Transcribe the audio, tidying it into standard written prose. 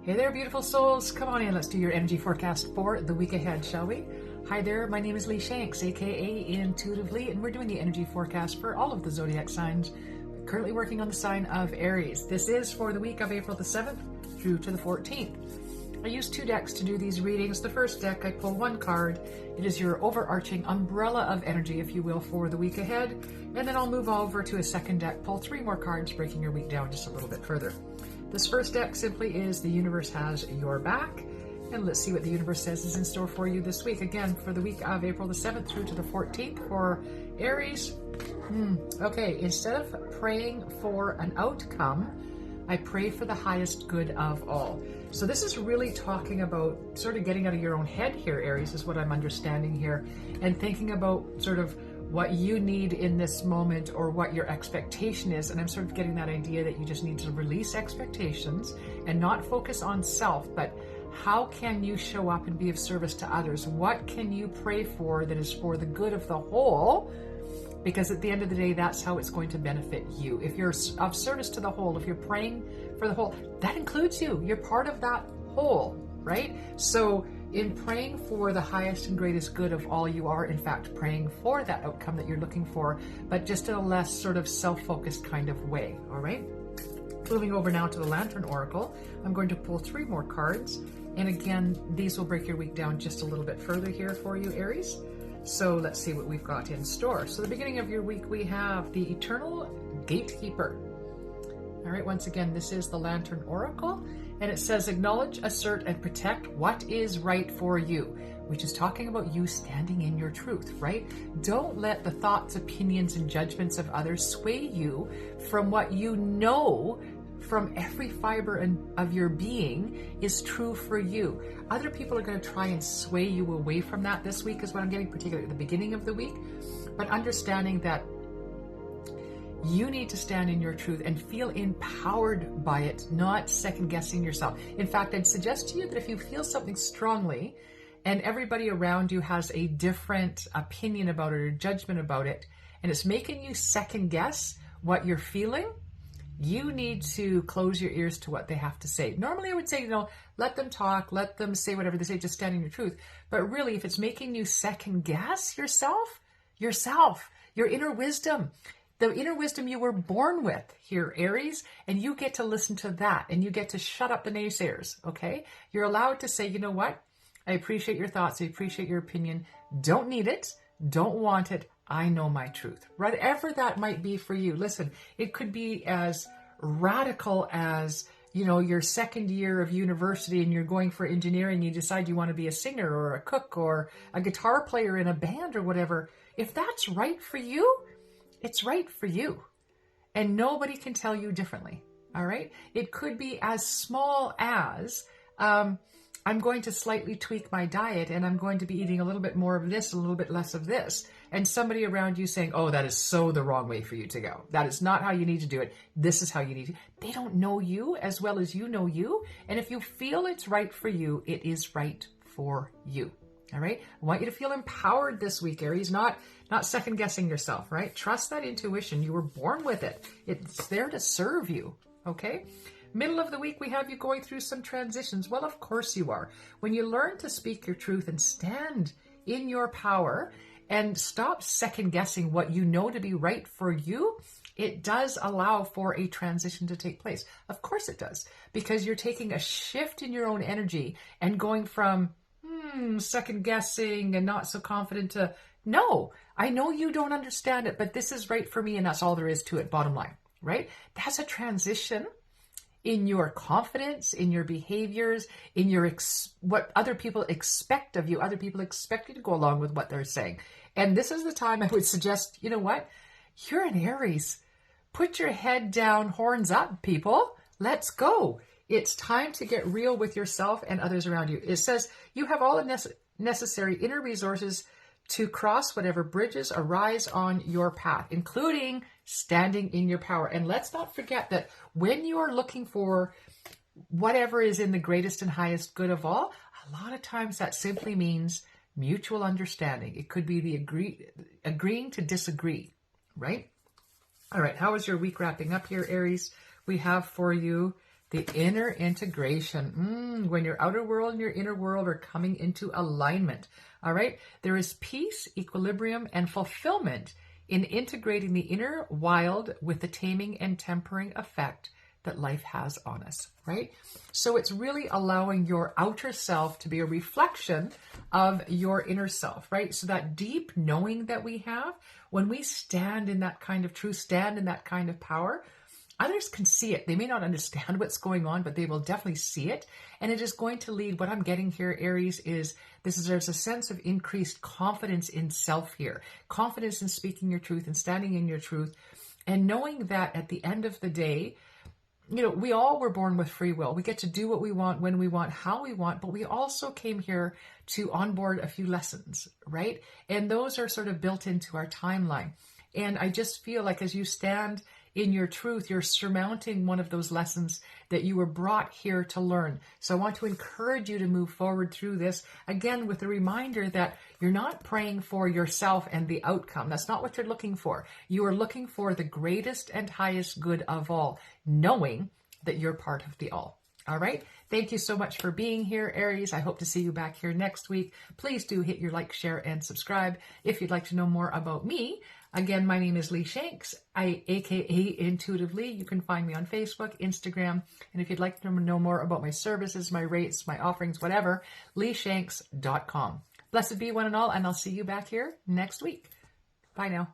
Hey there, beautiful souls. Come on in. Let's do your energy forecast for the week ahead, shall we? Hi there. My name is Lee Shanks, aka Intuitive Lee, and we're doing the energy forecast for all of the zodiac signs. Currently working on the sign of Aries. This is for the week of April the 7th through to the 14th. I use two decks to do these readings. The first deck, I pull one card. It is your overarching umbrella of energy, if you will, for the week ahead. And then I'll move over to a second deck, pull three more cards, breaking your week down just a little bit further. This first deck simply is the universe has your back. And let's see what the universe says is in store for you this week. Again, for the week of April the 7th through to the 14th for Aries. Okay, instead of praying for an outcome, I pray for the highest good of all. So this is really talking about sort of getting out of your own head here, Aries, is what I'm understanding here, and thinking about sort of what you need in this moment or what your expectation is. And I'm sort of getting that idea that you just need to release expectations and not focus on self, but how can you show up and be of service to others? What can you pray for that is for the good of the whole? Because at the end of the day, that's how it's going to benefit you. If you're of service to the whole, if you're praying for the whole, that includes you. You're part of that whole, right? So in praying for the highest and greatest good of all, you are in fact praying for that outcome that you're looking for, but just in a less sort of self-focused kind of way, all right? Moving over now to the Lantern Oracle, I'm going to pull three more cards. And again, these will break your week down just a little bit further here for you, Aries. So let's see what we've got in store. So the beginning of your week, we have the Eternal Gatekeeper. All right, once again, this is the Lantern Oracle, and it says, acknowledge, assert, and protect what is right for you, which is talking about you standing in your truth, right? Don't let the thoughts, opinions, and judgments of others sway you from what you know from every fiber of your being is true for you. Other people are going to try and sway you away from that this week is what I'm getting, particularly at the beginning of the week. But understanding that you need to stand in your truth and feel empowered by it, not second guessing yourself. In fact, I'd suggest to you that if you feel something strongly and everybody around you has a different opinion about it or judgment about it, and it's making you second guess what you're feeling, you need to close your ears to what they have to say. Normally I would say, let them talk, let them say whatever they say, just stand in your truth. But really, if it's making you second guess yourself, your inner wisdom, the inner wisdom you were born with here, Aries, and you get to listen to that and you get to shut up the naysayers, okay? You're allowed to say, you know what? I appreciate your thoughts. I appreciate your opinion. Don't need it. Don't want it. I know my truth. Whatever that might be for you. Listen, it could be as radical as, your second year of university and you're going for engineering. You decide you want to be a singer or a cook or a guitar player in a band or whatever. If that's right for you, it's right for you. And nobody can tell you differently. All right. It could be as small as, I'm going to slightly tweak my diet and I'm going to be eating a little bit more of this, a little bit less of this. And somebody around you saying, oh, that is so the wrong way for you to go. That is not how you need to do it. This is how you need to. They don't know you as well as you know you. And if you feel it's right for you, it is right for you. All right. I want you to feel empowered this week, Aries, not second guessing yourself, right? Trust that intuition. You were born with it. It's there to serve you. Okay. Middle of the week, we have you going through some transitions. Well, of course you are. When you learn to speak your truth and stand in your power and stop second guessing what you know to be right for you, it does allow for a transition to take place. Of course it does, because you're taking a shift in your own energy and going from second guessing and not so confident to, no, I know you don't understand it, but this is right for me and that's all there is to it, bottom line, right? That's a transition in your confidence, in your behaviors, in your what other people expect of you. Other people expect you to go along with what they're saying. And this is the time I would suggest, you know what? You're an Aries. Put your head down, horns up, people. Let's go. It's time to get real with yourself and others around you. It says you have all the necessary inner resources to cross whatever bridges arise on your path, including standing in your power. And let's not forget that when you are looking for whatever is in the greatest and highest good of all, a lot of times that simply means mutual understanding. It could be the agreeing to disagree, right? All right, how is your week wrapping up here, Aries? We have for you The inner integration. When your outer world and your inner world are coming into alignment. All right. There is peace, equilibrium, and fulfillment in integrating the inner wild with the taming and tempering effect that life has on us, right? So it's really allowing your outer self to be a reflection of your inner self, right? So that deep knowing that we have, when we stand in that kind of truth, stand in that kind of power, others can see it. They may not understand what's going on, but they will definitely see it. And it is going to lead, what I'm getting here, Aries, there's a sense of increased confidence in self here, confidence in speaking your truth and standing in your truth, and knowing that at the end of the day, we all were born with free will. We get to do what we want, when we want, how we want, but we also came here to onboard a few lessons, right? And those are sort of built into our timeline. And I just feel like as you stand in your truth, you're surmounting one of those lessons that you were brought here to learn. So I want to encourage you to move forward through this, again, with a reminder that you're not praying for yourself and the outcome. That's not what you're looking for. You are looking for the greatest and highest good of all, knowing that you're part of the all. All right. Thank you so much for being here, Aries. I hope to see you back here next week. Please do hit your like, share, and subscribe if you'd like to know more about me. Again, my name is Lee Shanks, aka Intuitively. You can find me on Facebook, Instagram, and if you'd like to know more about my services, my rates, my offerings, whatever, leeshanks.com. Blessed be one and all, and I'll see you back here next week. Bye now.